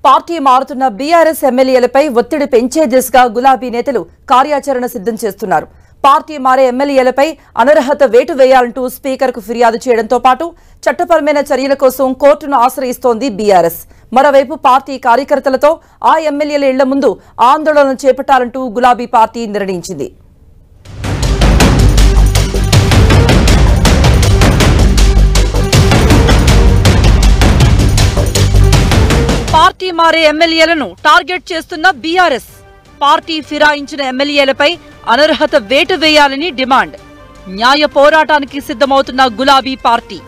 Party మారుతున్న BRS ఎమ్మెల్యేలపై ఒత్తిడి పెంచే దిశగా గులాబీ నేతలు కార్యాచరణ సిద్ధం చేస్తున్నారు. పార్టీ మారే ఎమ్మెల్యేలపై అనర్హత వేటు వేయాలంటూ స్పీకర్కు ఫిర్యాదు చేయడంతో పాటు చట్టపరమైన చర్యల కోసం కోర్టును ఆశ్రయిస్తోంది బీఆర్ఎస్. మరోవైపు పార్టీ కార్యకర్తలతో ఆ ఎమ్మెల్యేల ఇళ్ల ముందు ఆందోళన చేపట్టాలంటూ గులాబీ పార్టీ నిర్ణయించింది. పార్టీ మారే ఎమ్మెల్యేలను టార్గెట్ చేస్తున్న బీఆర్ఎస్ పార్టీ ఫిరాయించిన ఎమ్మెల్యేలపై అనర్హత వేటు వేయాలని డిమాండ్. న్యాయ పోరాటానికి సిద్ధమవుతున్న గులాబీ పార్టీ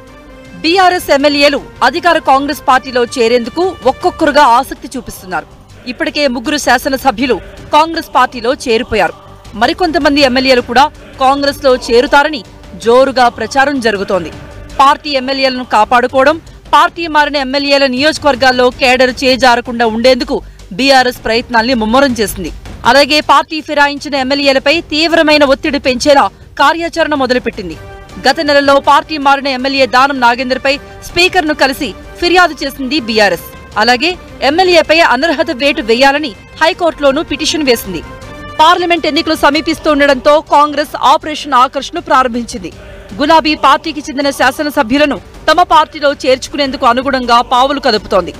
బీఆర్ఎస్ ఎమ్మెల్యేలు అధికార కాంగ్రెస్ పార్టీలో చేరేందుకు ఒక్కొక్కరుగా ఆసక్తి చూపిస్తున్నారు. ఇప్పటికే 3 శాసనసభ్యులు కాంగ్రెస్ పార్టీలో చేరిపోయారు. మరికొంతమంది ఎమ్మెల్యేలు కూడా కాంగ్రెస్ లో చేరుతారని జోరుగా ప్రచారం జరుగుతోంది. పార్టీ ఎమ్మెల్యేలను కాపాడుకోవడం, పార్టీ మారిన ఎమ్మెల్యేల నియోజకవర్గాల్లో కేడర్ చేజారకుండా ఉండేందుకు బీఆర్ఎస్ ప్రయత్నాల్ని ముమ్మరం చేసింది. అలాగే పార్టీ ఫిరాయించిన ఎమ్మెల్యేలపై తీవ్రమైన ఒత్తిడి పెంచేలా కార్యాచరణ మొదలుపెట్టింది. గత నెలలో పార్టీ మారిన ఎమ్మెల్యే దానం నాగేందర్పై స్పీకర్ను కలిసి ఫిర్యాదు చేసింది బీఆర్ఎస్. అలాగే ఎమ్మెల్యేపై అనర్హత వేటు వేయాలని హైకోర్టులోనూ పిటిషన్ వేసింది. పార్లమెంట్ ఎన్నికలు సమీపిస్తుండటంతో కాంగ్రెస్ ఆపరేషన్ ఆకర్ష్ను ప్రారంభించింది. గులాబీ పార్టీకి చెందిన శాసనసభ్యులను తమ పార్టీలో చేర్చుకునేందుకు అనుగుణంగా పావులు కదుపుతోంది.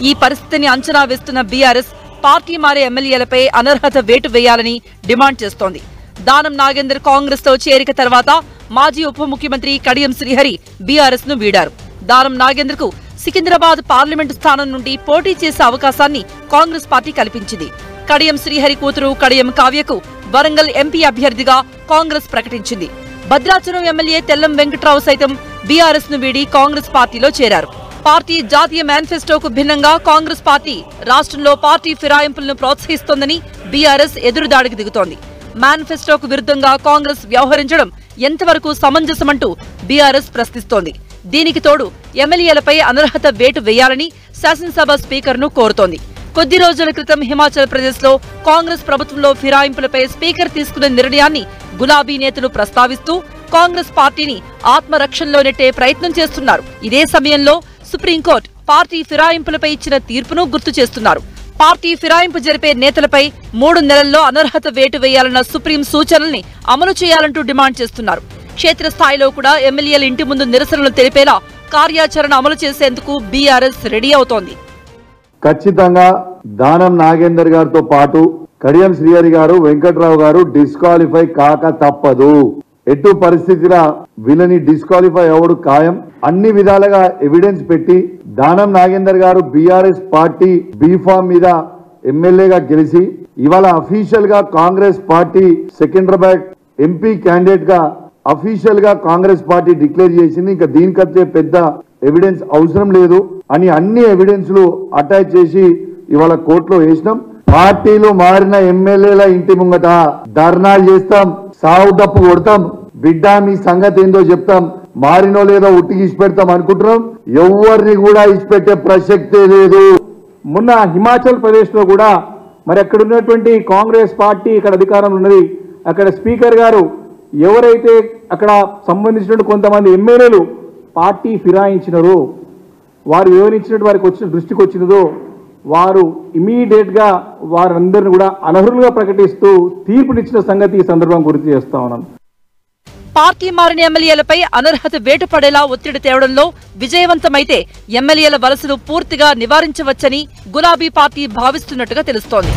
ఈ పరిస్థితిని అంచనా వేస్తున్న బీఆర్ఎస్ పార్టీ మారే ఎమ్మెల్యేలపై అనర్హత వేటు వేయాలని డిమాండ్ చేస్తోంది. దానం నాగేందర్ కాంగ్రెస్ తో చేరిక తర్వాత మాజీ ఉప ముఖ్యమంత్రి కడియం శ్రీహరి బీఆర్ఎస్ ను వీడారు. దానం నాగేందర్ కు సికింద్రాబాద్ పార్లమెంటు స్థానం నుండి పోటీ చేసే అవకాశాన్ని కాంగ్రెస్ పార్టీ కల్పించింది. కడియం శ్రీహరి కూతురు కడియం కావ్యకు వరంగల్ ఎంపీ అభ్యర్థిగా కాంగ్రెస్ ప్రకటించింది. భద్రాచలం ఎమ్మెల్యే తెల్లం వెంకట్రావు సైతం బీఆర్ఎస్ ను వీడి కాంగ్రెస్ పార్టీలో చేరారు. పార్టీ జాతీయ మేనిఫెస్టోకు భిన్నంగా కాంగ్రెస్ పార్టీ రాష్ట్రంలో పార్టీ ఫిరాయింపులను ప్రోత్సహిస్తోందని బీఆర్ఎస్ ఎదురుదాడికి దిగుతోంది. మేనిఫెస్టోకు విరుద్ధంగా కాంగ్రెస్ వ్యవహరించడం ఎంతవరకు సమంజసమంటూ బీఆర్ఎస్ ప్రశ్నిస్తోంది. దీనికి తోడు ఎమ్మెల్యేలపై అనర్హత వేటు వేయాలని శాసనసభ స్పీకర్ను కోరుతోంది. కొద్ది రోజుల క్రితం హిమాచల్ ప్రదేశ్ లో కాంగ్రెస్ ప్రభుత్వంలో ఫిరాయింపులపై స్పీకర్ తీసుకున్న నిర్ణయాన్ని గులాబీ నేతలు ప్రస్తావిస్తూ కాంగ్రెస్ పార్టీని ఆత్మరక్షణలో నెట్టే ప్రయత్నం చేస్తున్నారు. ఇదే సమయంలో సుప్రీంకోర్టు పార్టీ ఫిరాయింపులపై ఇచ్చిన తీర్పును గుర్తు చేస్తున్నారు. పార్టీ ఫిరాయింపు జరిపే నేతలపై 3 నెలల్లో అనర్హత వేటు వేయాలన్న సుప్రీం సూచనల్ని అమలు చేయాలంటూ డిమాండ్ చేస్తున్నారు. క్షేత్రస్థాయిలో కూడా ఎమ్మెల్యేల ఇంటి ముందు నిరసనలు తెలిపేలా కార్యాచరణ అమలు చేసేందుకు బీఆర్ఎస్ రెడీ అవుతోంది. ఖచ్చితంగా దానం నాగేందర్ గారితో పాటు కడియం శ్రీహరి గారు, వెంకట్రావు గారు డిస్క్వాలిఫై కాక తప్పదు. ఎటు పరిస్థితిలో వీళ్ళని డిస్క్వాలిఫై అవ్వడు ఖాయం. అన్ని విధాలుగా ఎవిడెన్స్ పెట్టి దానం నాగేందర్ గారు బీఆర్ఎస్ పార్టీ బీఫామ్ మీద ఎమ్మెల్యేగా గెలిచి ఇవాళ అఫీషియల్ గా Congress party Secunderabad MP candidate గా అఫీషియల్ గా కాంగ్రెస్ పార్టీ డిక్లేర్ చేసింది. ఇంకా దీనికంటే పెద్ద ఎవిడెన్స్ అవసరం లేదు అని అన్ని ఎవిడెన్స్లు అటాచ్ చేసి ఇవాళ కోర్టులో వేసినాం. పార్టీలు మారిన ఎమ్మెల్యేల ఇంటి ముంగట ధర్నాలు చేస్తాం, సావు డప్పు కొడతాం, బిడ్డ మీ సంగతి ఏందో చెప్తాం, మారినో లేదో ఉట్టికి ఇచ్చిపెడతాం అనుకుంటున్నాం. ఎవరిని కూడా ఇచ్చిపెట్టే ప్రసక్తే లేదు. మొన్న హిమాచల్ ప్రదేశ్ లో కూడా మరి అక్కడ ఉన్నటువంటి కాంగ్రెస్ పార్టీ ఇక్కడ అధికారంలో ఉన్నది. అక్కడ స్పీకర్ గారు ఎవరైతే అక్కడ సంబంధించినటువంటి కొంతమంది ఎమ్మెల్యేలు పార్టీ ఫిరాయించినారో, వారు వివరించినట్టు వారికి వచ్చిన దృష్టికి వచ్చినదో వారు ఇమీడియట్ గా వారందరిని కూడా అనర్హులుగా ప్రకటిస్తూ తీర్పునిచ్చిన సంగతి ఈ సందర్భం గుర్తు చేస్తా ఉన్నాను. పార్టీ మారిన ఎమ్మెల్యేలపై అనర్హత వేటు పడేలా ఒత్తిడి తేవడంలో విజయవంతమైతే ఎమ్మెల్యేల వలసలు పూర్తిగా నివారించవచ్చని గులాబీ పార్టీ భావిస్తున్నట్టుగా తెలుస్తోంది.